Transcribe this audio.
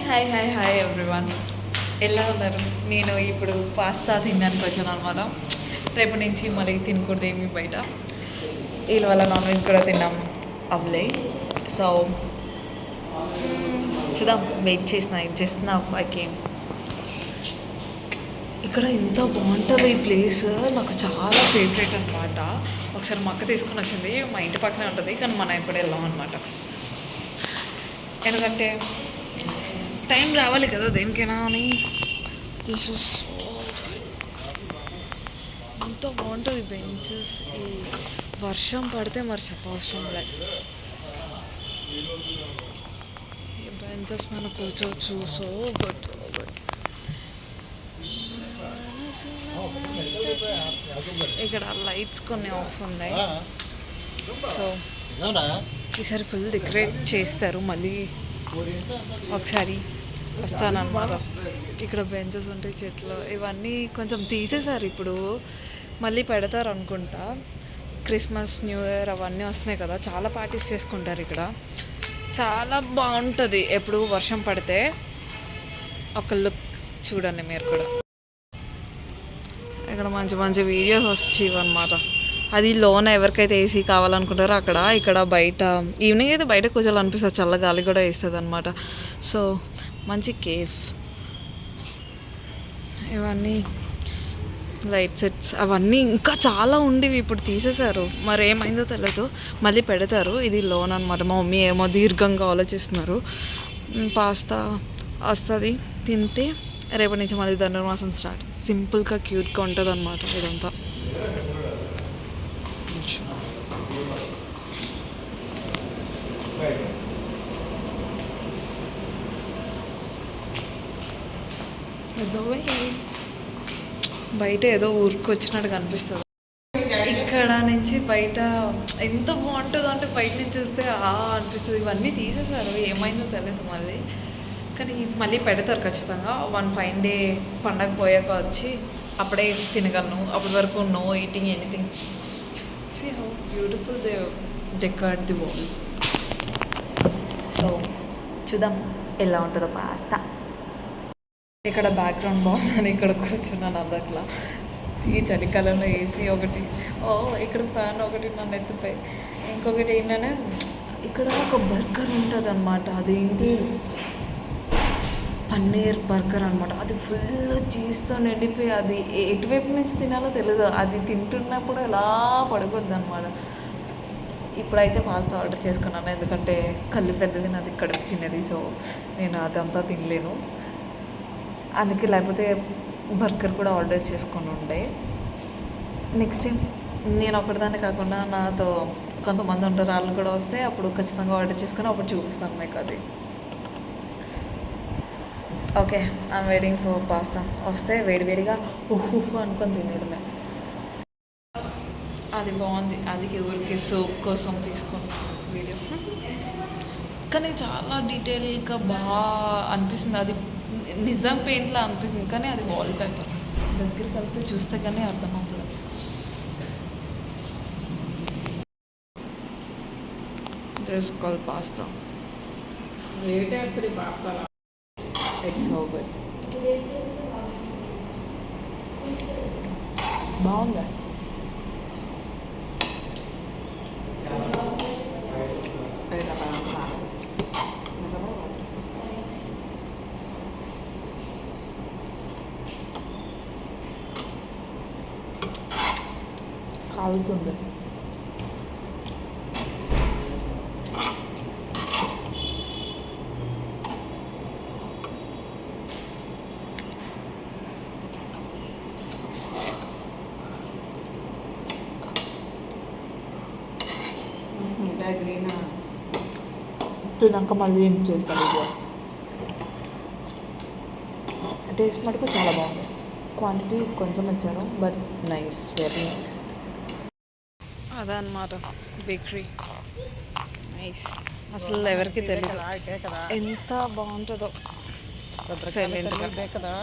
Hi everyone, ఎలా ఉన్నారు? నేను ఇప్పుడు పాస్తా తినడానికి వచ్చాను అనమాట. రేపు నుంచి మళ్ళీ తినకూడదు ఏమి బయట. వీళ్ళ వల్ల నాన్ వెజ్ కూడా తిన్నాం అవ్వలే. సో చూద్దాం, వెయిట్ చేసిన ఓకే. ఇక్కడ ఎంత బాగుంటుంది ఈ ప్లేస్, నాకు చాలా ఫేవరెట్ అనమాట. ఒకసారి మా అక్క తీసుకొని వచ్చింది, మా ఇంటి పక్కనే ఉంటుంది, కానీ మనం ఇప్పుడు వెళ్ళాం అనమాట. ఎందుకంటే టైం రావాలి కదా దేనికైనా అని. ఎంత బాగుంటుంది బెంచెస్. ఈ వర్షం పడితే మరి చెప్పవసరం లేదు, ఈ బెంచెస్ మనం కూర్చోవచ్చు. So good. ఇక్కడ లైట్స్ కొన్ని ఆఫ్ ఉన్నాయి. సో ఈసారి ఫుల్ డెకరేట్ చేస్తారు. మళ్ళీ ఒకసారి వస్తానన్నమాట. ఇక్కడ బెంచెస్ ఉంటాయి, చెట్లు ఇవన్నీ కొంచెం తీసేశారు. ఇప్పుడు మళ్ళీ పెడతారు అనుకుంటా. క్రిస్మస్, న్యూ ఇయర్ అవన్నీ వస్తున్నాయి కదా, చాలా పార్టీస్ చేసుకుంటారు ఇక్కడ. చాలా బాగుంటుంది ఎప్పుడు వర్షం పడితే. ఒక లుక్ చూడండి మీరు కూడా. ఇక్కడ మంచి మంచి వీడియోస్ వచ్చేవి అనమాట. అది లోన ఎవరికైతే ఏసీ కావాలనుకుంటారో అక్కడ. ఇక్కడ బయట ఈవినింగ్ అయితే బయట కూర్చోాలనిపిస్తుంది, చల్ల గాలి కూడా వేస్తుంది అనమాట. సో మంచి కేఫ్. ఇవన్నీ లైట్ సెట్స్ అవన్నీ ఇంకా చాలా ఉండేవి, ఇప్పుడు తీసేశారు. మరి ఏమైందో తెలియదు, మళ్ళీ పెడతారు. ఇది లోన్ అనమాట. మా మమ్మీ ఏమో దీర్ఘంగా ఆలోచిస్తున్నారు. పాస్తా వస్తుంది, తింటే రేపటి నుంచి మళ్ళీ ధనుర్మాసం స్టార్ట్. సింపుల్గా క్యూట్గా ఉంటుంది అనమాట ఇదంతా. బయట ఏదో ఊరికి వచ్చినట్టు కనిపిస్తుంది. ఇక్కడ నుంచి బయట ఎంత బాగుంటుందో అంటే బయట నుంచి చూస్తే అనిపిస్తుంది. ఇవన్నీ తీసేశారు, ఏమైందో తెలియదు మళ్ళీ. కానీ మళ్ళీ పెడతారు ఖచ్చితంగా. 1 fine day పండగ పోయాక వచ్చి అప్పుడే తినగలను. అప్పటి వరకు no eating anything. See how beautiful they decorate the wall. So చూద్దాం ఎలా ఉంటుందో పాస్తా. ఇక్కడ బ్యాక్గ్రౌండ్ బాగుందని ఇక్కడ కూర్చున్నాను అందట్లా. ఈ చలికాలంలో ఏసీ ఒకటి, ఇక్కడ ఫ్యాన్ ఒకటి నన్ను ఎత్తుపై. ఇంకొకటి ఏంటంటే ఇక్కడ ఒక బర్గర్ ఉంటుంది అనమాట. అదేంటి పన్నీర్ బర్గర్ అనమాట. అది ఫుల్ చీజ్తో నిండిపోయి, అది ఎటువైపు నుంచి తినాలో తెలియదు. అది తింటున్నప్పుడు ఎలా పడిపోద్ది అనమాట. ఇప్పుడైతే పాస్తా ఆర్డర్ చేసుకున్నాను, ఎందుకంటే కళ్ళు పెద్దది, నాది కడుపు చిన్నది. సో నేను అదంతా తినలేను, అందుకే. లేకపోతే బర్గర్ కూడా ఆర్డర్ చేసుకొని ఉండే. నెక్స్ట్ టైం నేను ఒకటిదాన్ని కాకుండా నాతో కొంతమంది ఉంటారు, వాళ్ళు కూడా వస్తే అప్పుడు ఖచ్చితంగా ఆర్డర్ చేసుకొని అప్పుడు చూపిస్తాను మీకు అది. Okay, I'm waiting for pasta. వస్తే వేడివేడిగా ఉహు అనుకొని తినేయడమే. అది బాగుంది, అది ఊరికి సోప్ కోసం తీసుకున్న వీడియో. కానీ చాలా డీటెయిల్గా బాగా అనిపిస్తుంది. అది నిజం పెయింట్లా అనిపిస్తుంది, కానీ అది వాల్ పేపర్. దగ్గరికి వెళ్తే చూస్తే కానీ అర్థం అవ్వలేదు. Just call pasta. రేట్ వేస్తుంది పాస్తా. It's so good. బాగుందా? కాలుతుంది. గ్రీన్ తిన్నాక మళ్ళీ ఏం చేస్తాను ఇది. టేస్ట్ మటుకు చాలా బాగుంది. క్వాంటిటీ కొంచెం ఇచ్చారు, బట్ నైస్, వెరీ నైస్. అదనమాట బేకరీ. నైస్. అసలు ఎవరికి తెలియదు ఎంత బాగుంటుందో. సైలెంట్గా కదా.